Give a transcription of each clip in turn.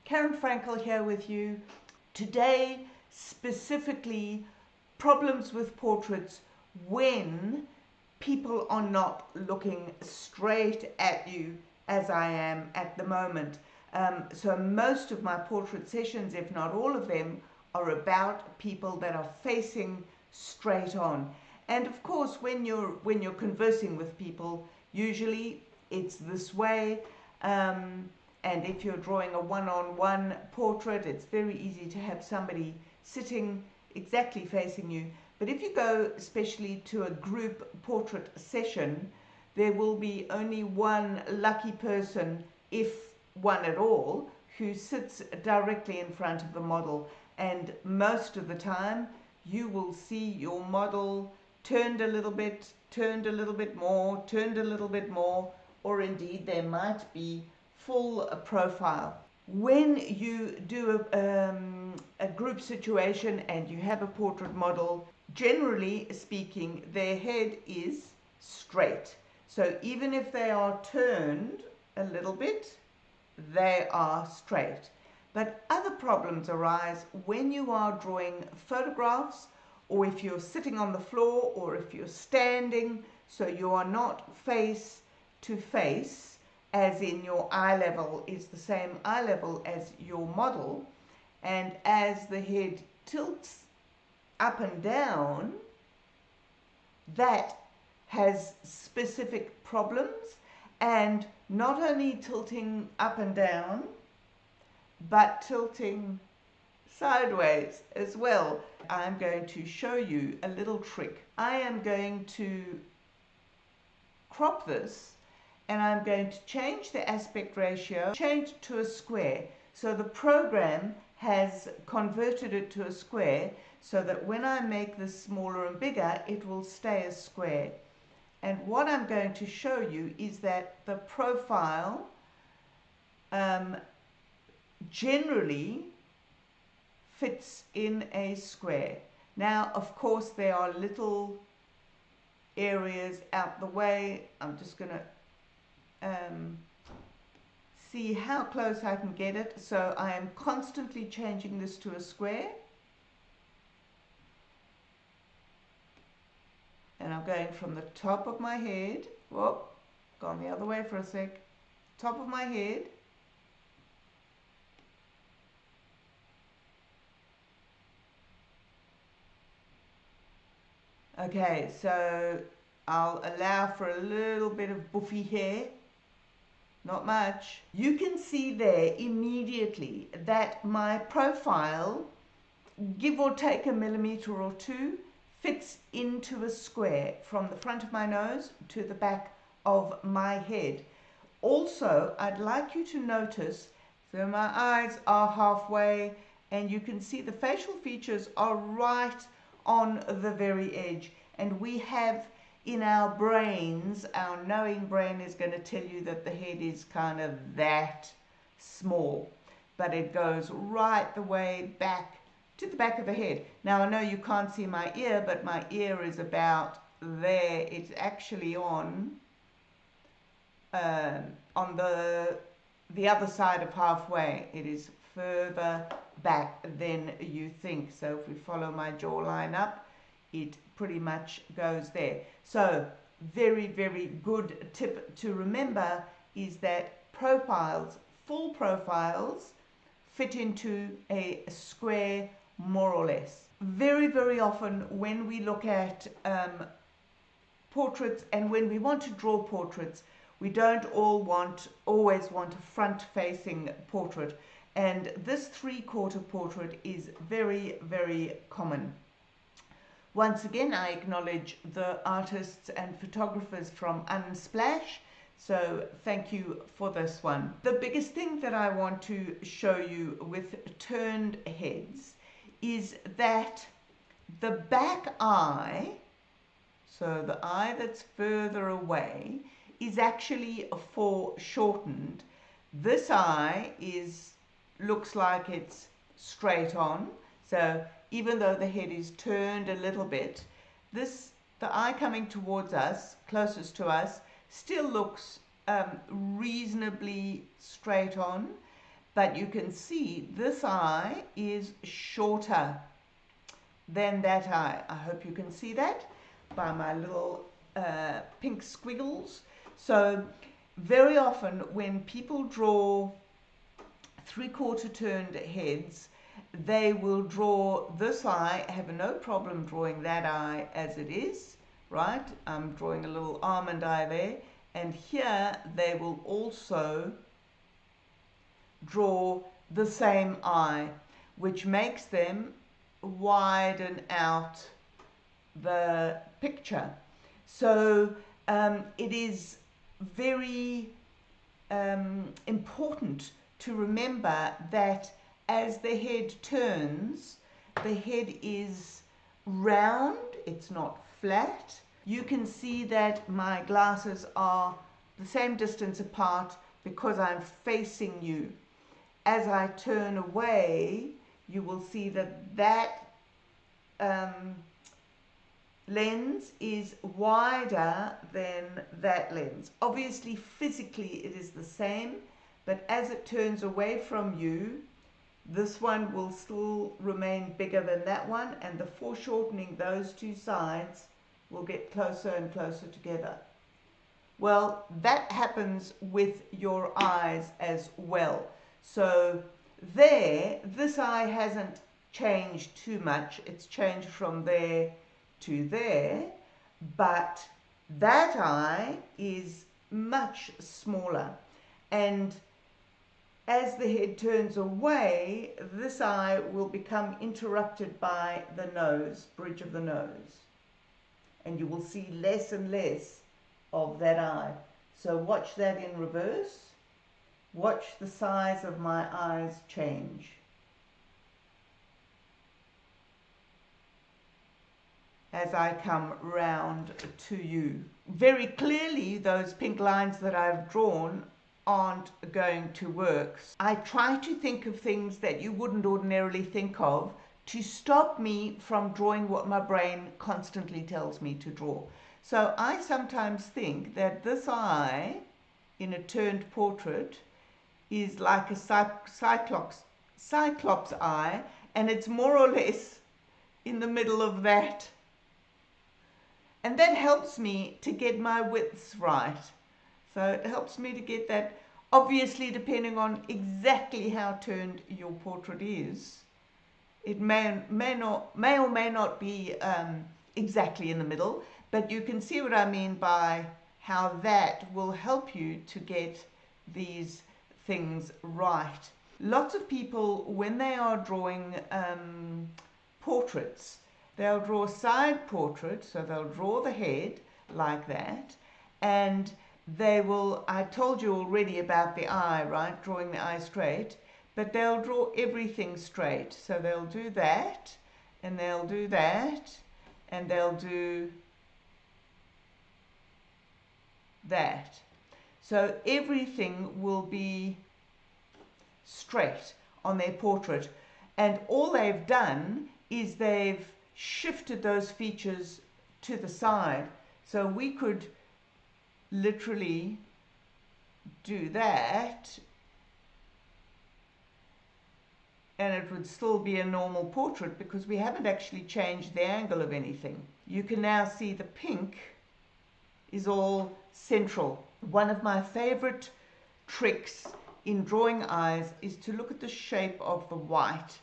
Karen Frankel here with you. Today, specifically, problems with portraits when people are not looking straight at you as I am at the moment. So most of my portrait sessions, if not all of them, are about people that are facing straight on. And of course, when you're conversing with people, usually it's this way. And if you're drawing a one-on-one portrait, it's very easy to have somebody sitting exactly facing you. But if you go especially to a group portrait session, there will be only one lucky person, if one at all, who sits directly in front of the model. And most of the time, you will see your model turned a little bit more, turned a little bit more, or indeed there might be full profile. When you do a group situation and you have a portrait model, generally speaking, their head is straight. So even if they are turned a little bit, they are straight. But other problems arise when you are drawing photographs, or if you're sitting on the floor, or if you're standing, so you are not face to face, as in your eye level is the same eye level as your model, and as the head tilts up and down, that has specific problems. And not only tilting up and down, but tilting sideways as well. I'm going to show you a little trick. I am going to crop this, and I'm going to change the aspect ratio, change it to a square. So the program has converted it to a square so that when I make this smaller and bigger, it will stay a square. And what I'm going to show you is that the profile generally fits in a square. Now, of course, there are little areas out the way. I'm just going to see how close I can get it. So I am constantly changing this to a square, and I'm going from the top of my head, whoop, gone the other way for a sec, top of my head, okay, so I'll allow for a little bit of buffy hair. Not much. You can see there immediately that my profile, give or take a millimeter or two, fits into a square from the front of my nose to the back of my head. Also, I'd like you to notice, so my eyes are halfway, and you can see the facial features are right on the very edge. And we have in our brains, our knowing brain is going to tell you that the head is kind of that small, but it goes right the way back to the back of the head. Now I know you can't see my ear, but my ear is about there. It's actually on the other side of halfway. It is further back than you think. So if we follow my jawline up, it pretty much goes there. So very, very good tip to remember is that profiles, full profiles, fit into a square more or less. Very, very often when we look at portraits, and when we want to draw portraits, we don't always want a front-facing portrait, and this three-quarter portrait is very, very common. Once again, I acknowledge the artists and photographers from Unsplash, so thank you for this one. The biggest thing that I want to show you with turned heads is that the back eye, so the eye that's further away, is actually foreshortened. This eye looks like it's straight on, so even though the head is turned a little bit, the eye coming towards us, closest to us, still looks reasonably straight on, but you can see this eye is shorter than that eye. I hope you can see that by my little pink squiggles. So very often when people draw 3/4 turned heads, they will draw this eye, have no problem drawing that eye as it is, right? I'm drawing a little almond eye there, and here they will also draw the same eye, which makes them widen out the picture. So it is very important to remember that as the head turns, the head is round, it's not flat. You can see that my glasses are the same distance apart because I'm facing you. As I turn away, you will see that that lens is wider than that lens. Obviously, physically it is the same, but as it turns away from you, this one will still remain bigger than that one, and the foreshortening those two sides will get closer and closer together. Well, that happens with your eyes as well. So there, this eye hasn't changed too much. It's changed from there to there, but that eye is much smaller. And as the head turns away, this eye will become interrupted by the nose, bridge of the nose. And you will see less and less of that eye. So watch that in reverse. Watch the size of my eyes change. As I come round to you. Very clearly, those pink lines that I've drawn aren't going to work. I try to think of things that you wouldn't ordinarily think of to stop me from drawing what my brain constantly tells me to draw. So I sometimes think that this eye in a turned portrait is like a cyclops eye, and it's more or less in the middle of that. And that helps me to get my widths right. So it helps me to get that, obviously depending on exactly how turned your portrait is. It may or may not be exactly in the middle, but you can see what I mean by how that will help you to get these things right. Lots of people, when they are drawing portraits, they'll draw a side portrait, so they'll draw the head like that, and they will, I told you already about the eye, right, drawing the eye straight, but they'll draw everything straight. So they'll do that, and they'll do that, and they'll do that. So everything will be straight on their portrait, and all they've done is they've shifted those features to the side. So we could literally do that and it would still be a normal portrait because we haven't actually changed the angle of anything. You can now see the pink is all central. One of my favorite tricks in drawing eyes is to look at the shape of the white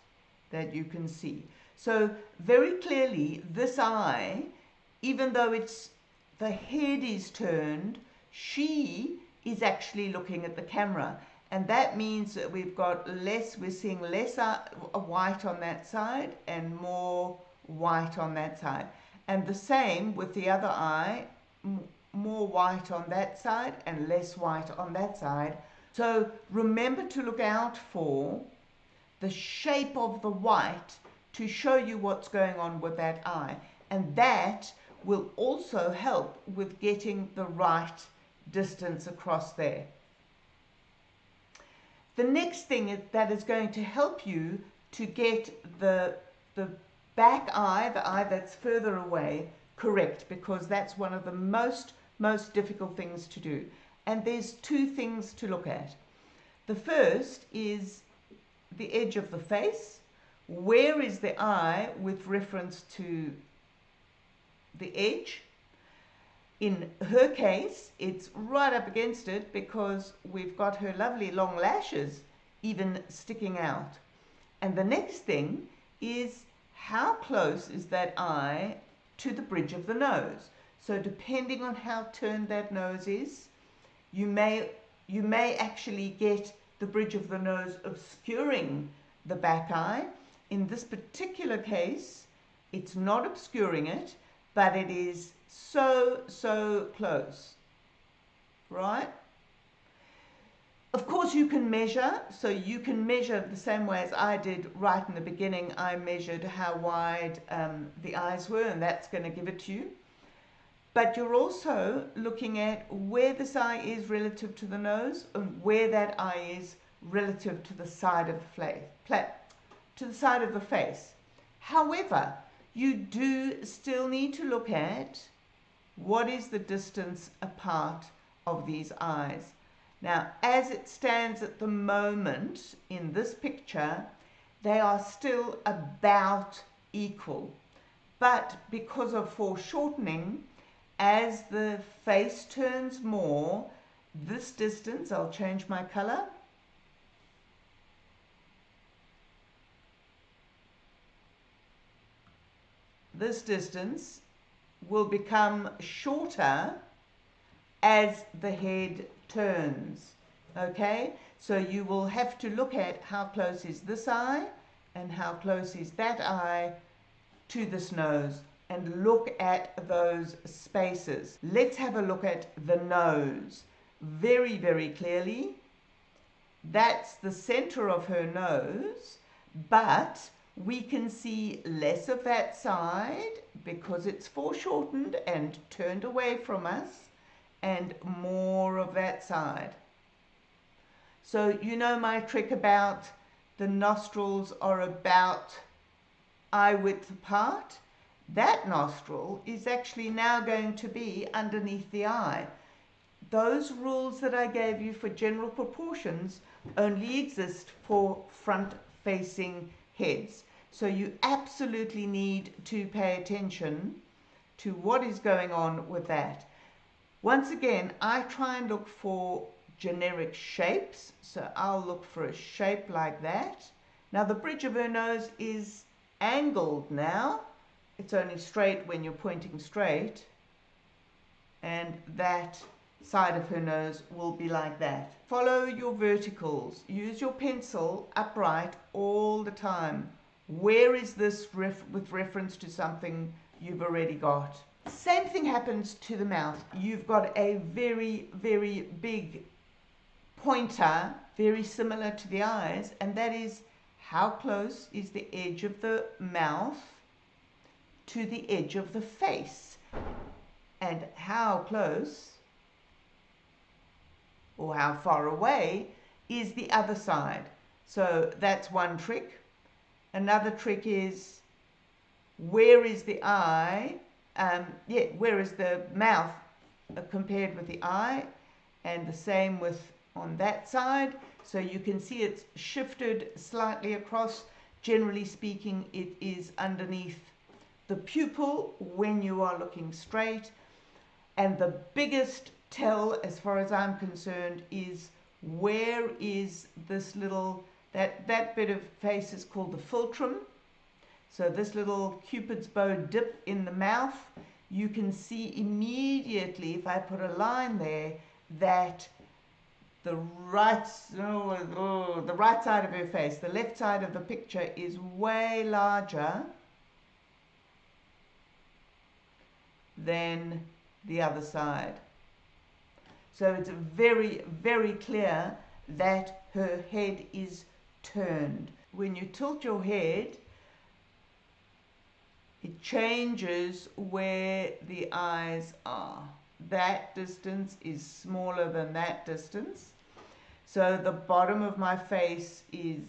that you can see. So very clearly this eye, even though it's the head is turned, she is actually looking at the camera, and that means that we've got less, we're seeing less white on that side and more white on that side. And the same with the other eye, more white on that side and less white on that side. So remember to look out for the shape of the white to show you what's going on with that eye, and that will also help with getting the right distance across there. The next thing that is going to help you to get the back eye, the eye that's further away, correct, because that's one of the most difficult things to do. And there's two things to look at. The first is the edge of the face? Where is the eye with reference to the edge? In her case, it's right up against it because we've got her lovely long lashes even sticking out. And the next thing is, how close is that eye to the bridge of the nose? So depending on how turned that nose is, you may actually get the bridge of the nose obscuring the back eye. In this particular case, it's not obscuring it, but it is so close, right? Of course, you can measure, so you can measure the same way as I did right in the beginning. I measured how wide the eyes were, and that's going to give it to you. But you're also looking at where this eye is relative to the nose and where that eye is relative to the side of the face. However, you do still need to look at what is the distance apart of these eyes. Now, as it stands at the moment in this picture, they are still about equal. But because of foreshortening, as the face turns more, this distance, I'll change my color. This distance will become shorter as the head turns. Okay, so you will have to look at how close is this eye and how close is that eye to this nose, and look at those spaces. Let's have a look at the nose. Very, very clearly, that's the center of her nose, but we can see less of that side because it's foreshortened and turned away from us, and more of that side. So you know my trick about the nostrils are about eye width apart? That nostril is actually now going to be underneath the eye. Those rules that I gave you for general proportions only exist for front-facing heads. So you absolutely need to pay attention to what is going on with that. Once again, I try and look for generic shapes. So I'll look for a shape like that. Now the bridge of her nose is angled now. It's only straight when you're pointing straight, and that side of her nose will be like that. Follow your verticals. Use your pencil upright all the time. Where is this with reference to something you've already got? Same thing happens to the mouth. You've got a very, very big pointer, very similar to the eyes, and that is how close is the edge of the mouth to the edge of the face, and how close or how far away is the other side. So that's one trick. Another trick is, where is the eye, where is the mouth compared with the eye, and the same with on that side. So you can see it's shifted slightly across. Generally speaking, it is underneath the pupil when you are looking straight. And the biggest tell, as far as I'm concerned, is where is this little, that bit of face is called the philtrum. So this little cupid's bow dip in the mouth, you can see immediately, if I put a line there, that the right side of her face, the left side of the picture, is way larger than the other side. So it's very, very clear that her head is turned. When you tilt your head, it changes where the eyes are. That distance is smaller than that distance. So the bottom of my face is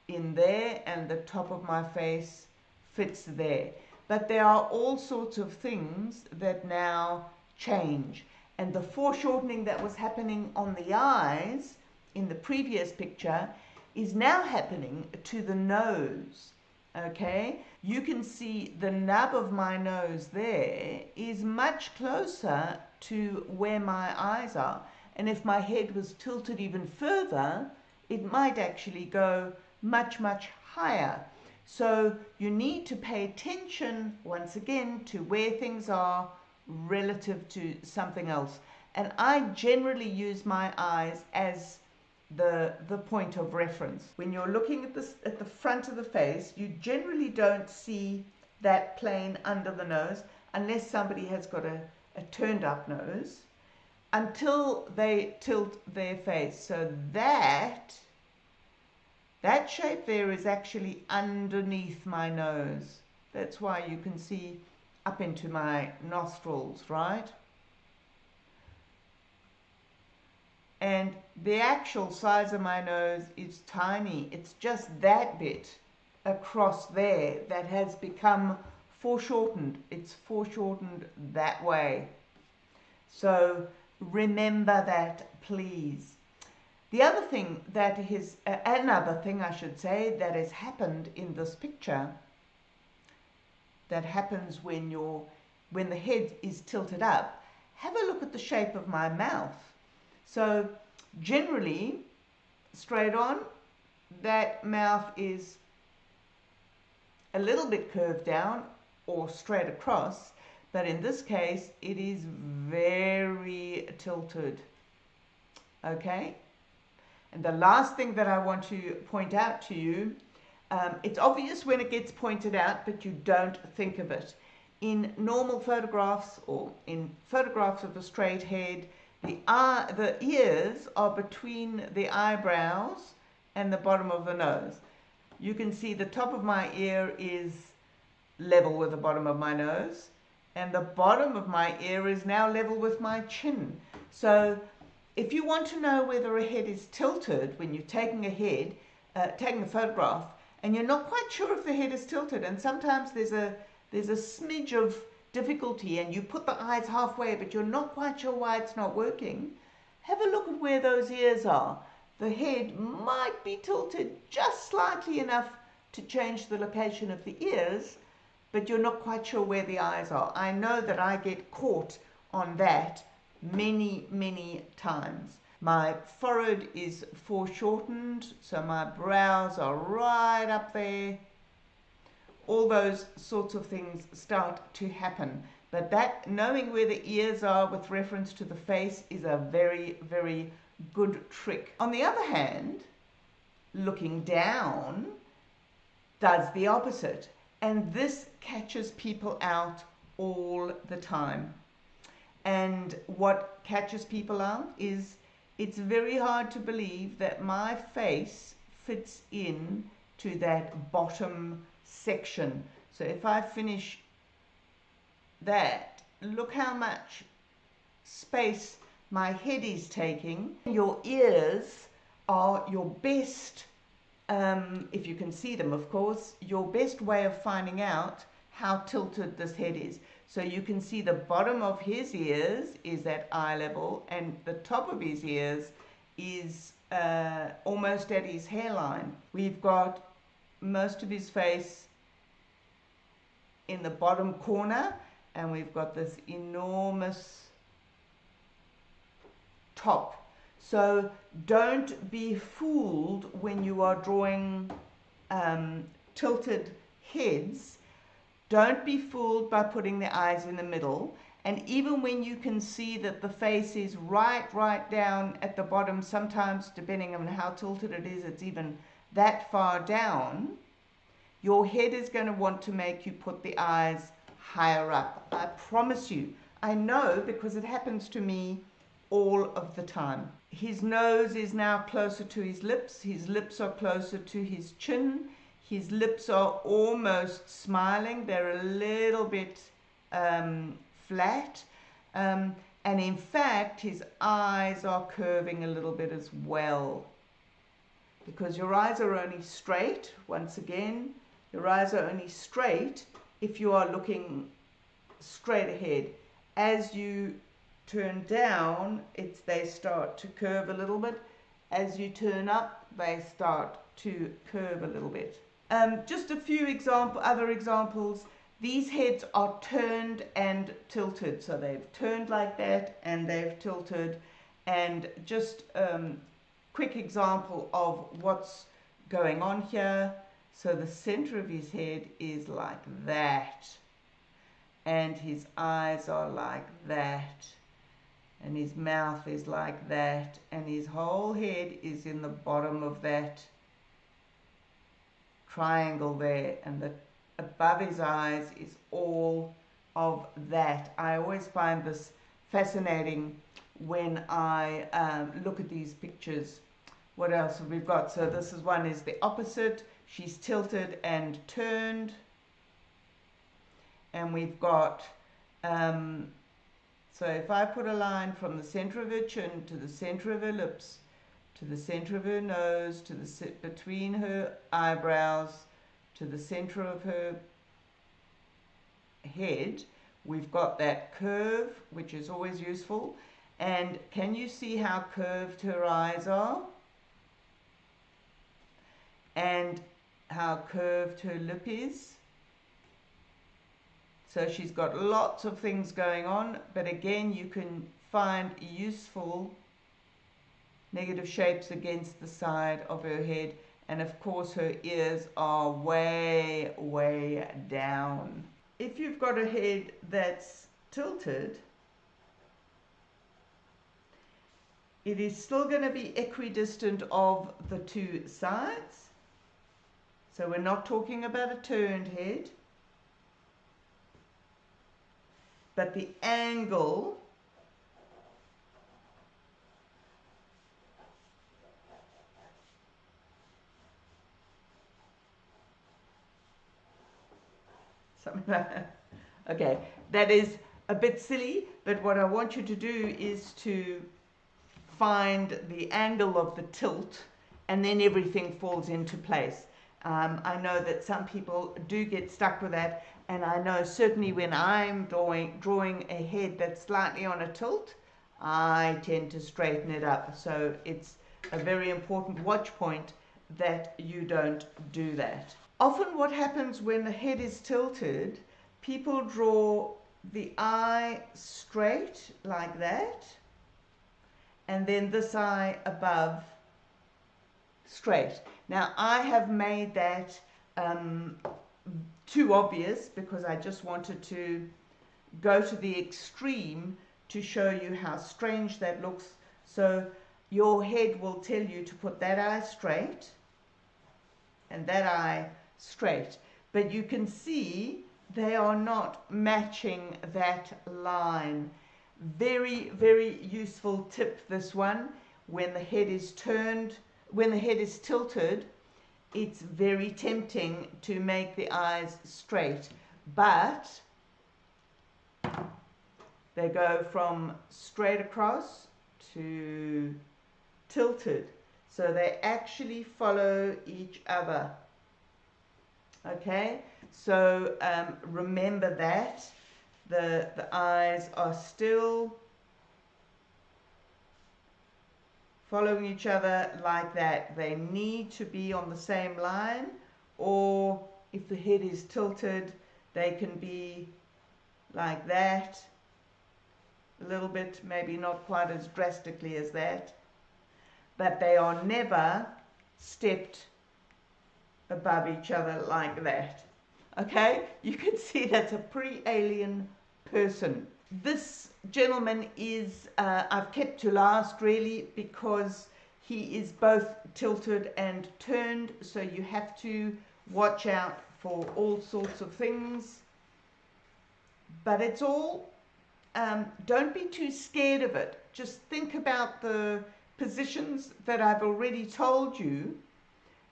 in there and the top of my face fits there. But there are all sorts of things that now change. And the foreshortening that was happening on the eyes in the previous picture is now happening to the nose. Okay, you can see the nub of my nose there is much closer to where my eyes are, and if my head was tilted even further, it might actually go much higher. So you need to pay attention once again to where things are relative to something else. And I generally use my eyes as the point of reference. When you're looking at this at the front of the face, you generally don't see that plane under the nose unless somebody has got a turned up nose, until they tilt their face. So that shape there is actually underneath my nose. That's why you can see up into my nostrils, right? And the actual size of my nose is tiny. It's just that bit across there that has become foreshortened. It's foreshortened that way. So remember that, please. The other thing that is, another thing I should say, that has happened in this picture, that happens when the head is tilted up, have a look at the shape of my mouth. So generally, straight on, that mouth is a little bit curved down or straight across, but in this case, it is very tilted. Okay? And the last thing that I want to point out to you, it's obvious when it gets pointed out, but you don't think of it. In normal photographs or in photographs of a straight head, the ears are between the eyebrows and the bottom of the nose. You can see the top of my ear is level with the bottom of my nose, and the bottom of my ear is now level with my chin. So if you want to know whether a head is tilted when you're taking taking a photograph, and you're not quite sure if the head is tilted, and sometimes there's a smidge of difficulty and you put the eyes halfway but you're not quite sure why it's not working, have a look at where those ears are. The head might be tilted just slightly enough to change the location of the ears, but you're not quite sure where the eyes are. I know that I get caught on that many times. My forehead is foreshortened, so my brows are right up there. All those sorts of things start to happen. But that, knowing where the ears are with reference to the face, is a very good trick. On the other hand, looking down does the opposite. And this catches people out all the time. And what catches people out is it's very hard to believe that my face fits in to that bottom section. So if I finish that, look how much space my head is taking. Your ears are your best, if you can see them of course, your best way of finding out how tilted this head is. So you can see the bottom of his ears is at eye level, and the top of his ears is almost at his hairline. We've got most of his face in the bottom corner, and we've got this enormous top. So don't be fooled when you are drawing tilted heads. Don't be fooled by putting the eyes in the middle. And even when you can see that the face is right down at the bottom, sometimes depending on how tilted it is, it's even that far down, your head is going to want to make you put the eyes higher up. I promise you. I know, because it happens to me all of the time. His nose is now closer to his lips. His lips are closer to his chin. His lips are almost smiling. They're a little bit flat. And in fact, his eyes are curving a little bit as well. Because your eyes are only straight, once again, your eyes are only straight if you are looking straight ahead. As you turn down, they start to curve a little bit. As you turn up, they start to curve a little bit. Just a few other examples. These heads are turned and tilted, so they've turned like that and they've tilted. And just quick example of what's going on here. So the center of his head is like that, and his eyes are like that, and his mouth is like that, and his whole head is in the bottom of that triangle there, and the above his eyes is all of that. I always find this fascinating when I look at these pictures. What else have we got? So this is one is the opposite. She's tilted and turned. And we've got, so if I put a line from the center of her chin to the center of her lips, to the center of her nose, to the between her eyebrows, to the center of her head, we've got that curve, which is always useful. And can you see how curved her eyes are? And how curved her lip is? So she's got lots of things going on, but again, you can find useful negative shapes against the side of her head. And of course, her ears are way, way down. If you've got a head that's tilted, it is still going to be equidistant of the two sides. So we're not talking about a turned head, but the angle something like that. Okay, that is a bit silly, but what I want you to do is to find the angle of the tilt, and then everything falls into place. I know that some people do get stuck with that, and I know certainly when I'm drawing a head that's slightly on a tilt, I tend to straighten it up. So it's a very important watch point that you don't do that. Often what happens when the head is tilted, people draw the eye straight like that, and then this eye above straight. Now I have made that too obvious because I just wanted to go to the extreme to show you how strange that looks. So your head will tell you to put that eye straight and that eye straight, but you can see they are not matching that line. Very, very useful tip, this one. When the head is turned, when the head is tilted, it's very tempting to make the eyes straight, but they go from straight across to tilted. So they actually follow each other. Okay, so remember that. The eyes are still following each other like that. They need to be on the same line, or if the head is tilted, they can be like that, a little bit, maybe not quite as drastically as that, but they are never stepped above each other like that. Okay, you can see that's a pretty alien person. This gentleman is, I've kept to last really because he is both tilted and turned, so you have to watch out for all sorts of things. But it's all, don't be too scared of it. Just think about the positions that I've already told you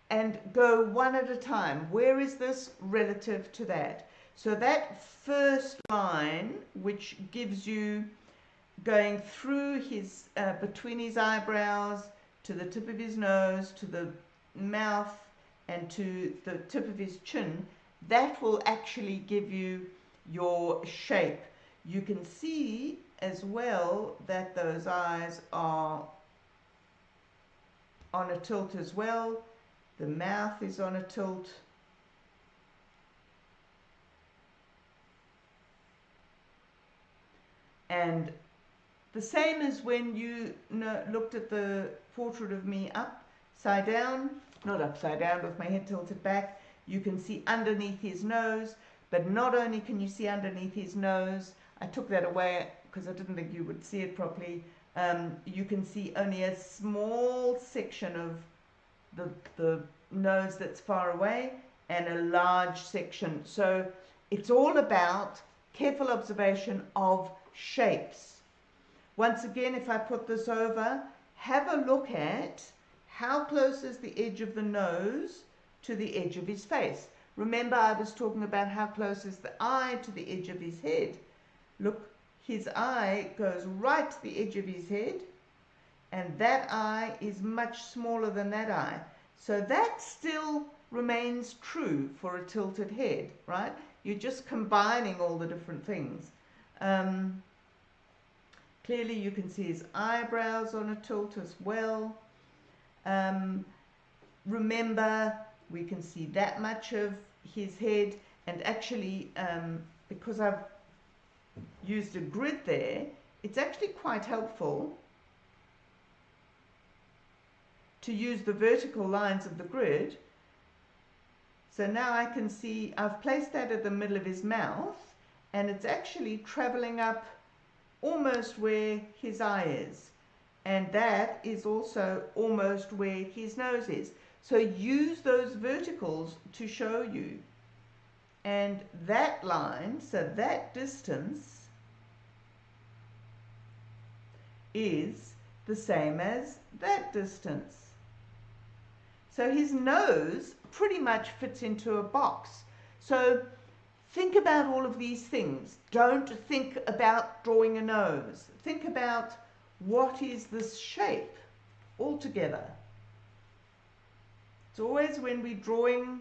and go one at a time. Where is this relative to that? So that first line, which gives you going through his, between his eyebrows, to the tip of his nose, to the mouth, and to the tip of his chin, that will actually give you your shape. You can see as well that those eyes are on a tilt as well. The mouth is on a tilt. And the same as when you looked at the portrait of me upside down, not upside down with my head tilted back, you can see underneath his nose. But not only can you see underneath his nose, I took that away because I didn't think you would see it properly. You can see only a small section of the nose that's far away and a large section. So it's all about careful observation of shapes. Once again, if I put this over, have a look at how close is the edge of the nose to the edge of his face. Remember, I was talking about how close is the eye to the edge of his head. Look, his eye goes right to the edge of his head, and that eye is much smaller than that eye. So that still remains true for a tilted head, right? You're just combining all the different things. Clearly you can see his eyebrows on a tilt as well. Remember, we can see that much of his head, and actually because I've used a grid there, it's actually quite helpful to use the vertical lines of the grid. So now I can see I've placed that at the middle of his mouth, and it's actually traveling up almost where his eye is, and that is also almost where his nose is. So use those verticals to show you. And that line, so that distance is the same as that distance. So his nose pretty much fits into a box. So think about all of these things. Don't think about drawing a nose. Think about what is this shape altogether. It's always when we're drawing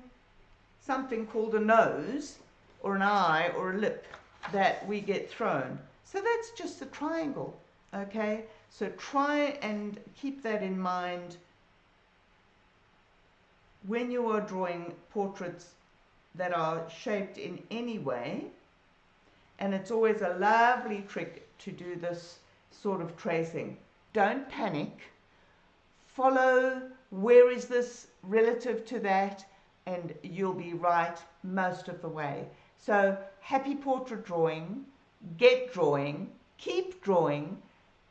something called a nose or an eye or a lip that we get thrown. So that's just a triangle, okay? So try and keep that in mind when you are drawing portraits that are shaped in any way. And it's always a lovely trick to do this sort of tracing. Don't panic. Follow where is this relative to that, and you'll be right most of the way. So happy portrait drawing, get drawing, keep drawing.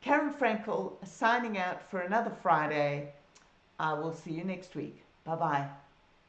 Karen Frankel signing out for another Friday. I will see you next week. Bye-bye.